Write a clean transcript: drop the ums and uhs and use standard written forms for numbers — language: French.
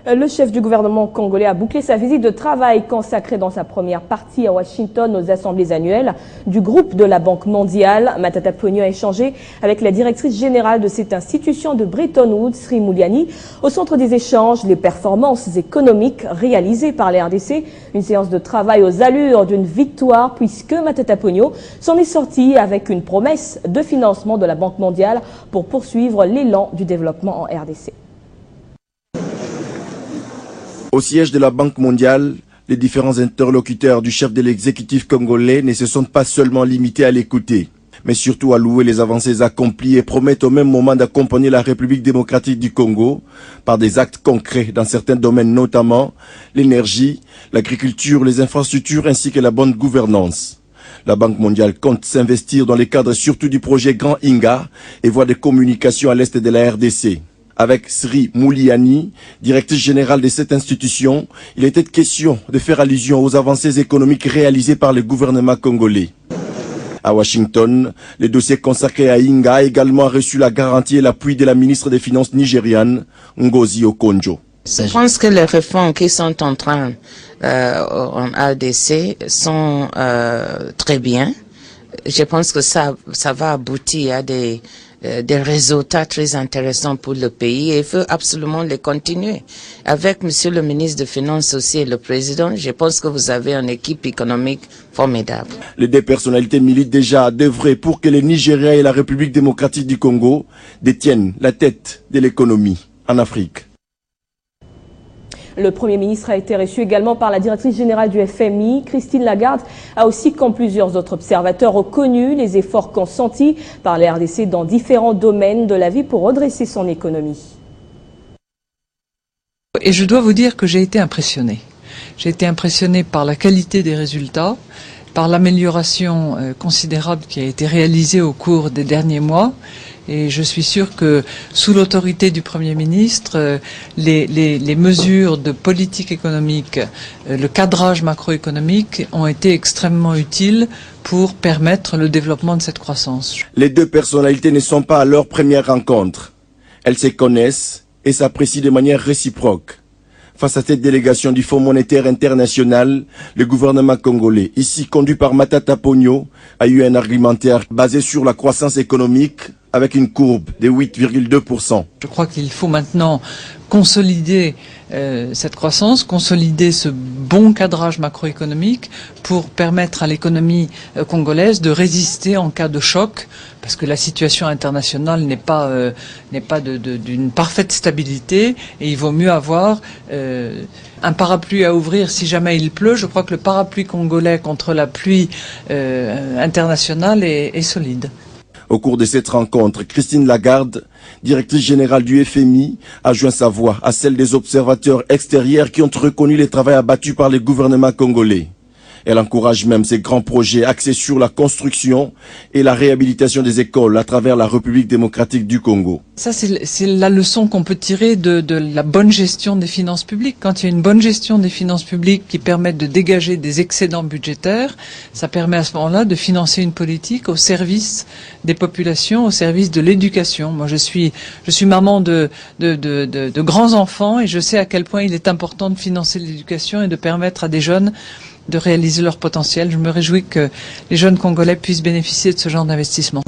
Le chef du gouvernement congolais a bouclé sa visite de travail consacrée dans sa première partie à Washington aux assemblées annuelles du groupe de la Banque mondiale. Matata Ponyo a échangé avec la directrice générale de cette institution de Bretton Woods, Sri Muliani. Au centre des échanges, les performances économiques réalisées par la RDC. Une séance de travail aux allures d'une victoire puisque Matata Ponyo s'en est sorti avec une promesse de financement de la Banque mondiale pour poursuivre l'élan du développement en RDC. Au siège de la Banque mondiale, les différents interlocuteurs du chef de l'exécutif congolais ne se sont pas seulement limités à l'écouter, mais surtout à louer les avancées accomplies et promettent au même moment d'accompagner la République démocratique du Congo par des actes concrets dans certains domaines, notamment l'énergie, l'agriculture, les infrastructures ainsi que la bonne gouvernance. La Banque mondiale compte s'investir dans le cadre surtout du projet Grand Inga et voie de communication à l'est de la RDC. Avec Sri Muliani, directrice générale de cette institution, il était question de faire allusion aux avancées économiques réalisées par le gouvernement congolais. À Washington, le dossier consacré à Inga a également reçu la garantie et l'appui de la ministre des Finances nigériane, Ngozi Okonjo. Je pense que les réformes qui sont en train en RDC sont très bien. Je pense que ça va aboutir à des résultats très intéressants pour le pays et il faut absolument les continuer. Avec Monsieur le ministre des Finances aussi et le président, je pense que vous avez une équipe économique formidable. Les deux personnalités militent déjà à d'œuvrer pour que le Nigeria et la République démocratique du Congo détiennent la tête de l'économie en Afrique. Le Premier ministre a été reçu également par la directrice générale du FMI. Christine Lagarde a aussi, comme plusieurs autres observateurs, reconnu les efforts consentis par la RDC dans différents domaines de la vie pour redresser son économie. Et je dois vous dire que j'ai été impressionnée. J'ai été impressionnée par la qualité des résultats, par l'amélioration considérable qui a été réalisée au cours des derniers mois. Et je suis sûr que sous l'autorité du Premier ministre, les mesures de politique économique, le cadrage macroéconomique ont été extrêmement utiles pour permettre le développement de cette croissance. Les deux personnalités ne sont pas à leur première rencontre. Elles se connaissent et s'apprécient de manière réciproque. Face à cette délégation du Fonds monétaire international, le gouvernement congolais, ici conduit par Matata Ponyo, a eu un argumentaire basé sur la croissance économique avec une courbe de 8,2%. Je crois qu'il faut maintenant consolider cette croissance, consolider ce bon cadrage macroéconomique pour permettre à l'économie congolaise de résister en cas de choc, parce que la situation internationale n'est pas d'une parfaite stabilité et il vaut mieux avoir un parapluie à ouvrir si jamais il pleut. Je crois que le parapluie congolais contre la pluie internationale est solide. Au cours de cette rencontre, Christine Lagarde, directrice générale du FMI, a joint sa voix à celle des observateurs extérieurs qui ont reconnu les travaux abattus par le gouvernement congolais. Elle encourage même ces grands projets axés sur la construction et la réhabilitation des écoles à travers la République démocratique du Congo. Ça, c'est la leçon qu'on peut tirer de la bonne gestion des finances publiques. Quand il y a une bonne gestion des finances publiques qui permet de dégager des excédents budgétaires, ça permet à ce moment-là de financer une politique au service des populations, au service de l'éducation. Moi, je suis maman de grands enfants et je sais à quel point il est important de financer l'éducation et de permettre à des jeunes de réaliser leur potentiel. Je me réjouis que les jeunes Congolais puissent bénéficier de ce genre d'investissement.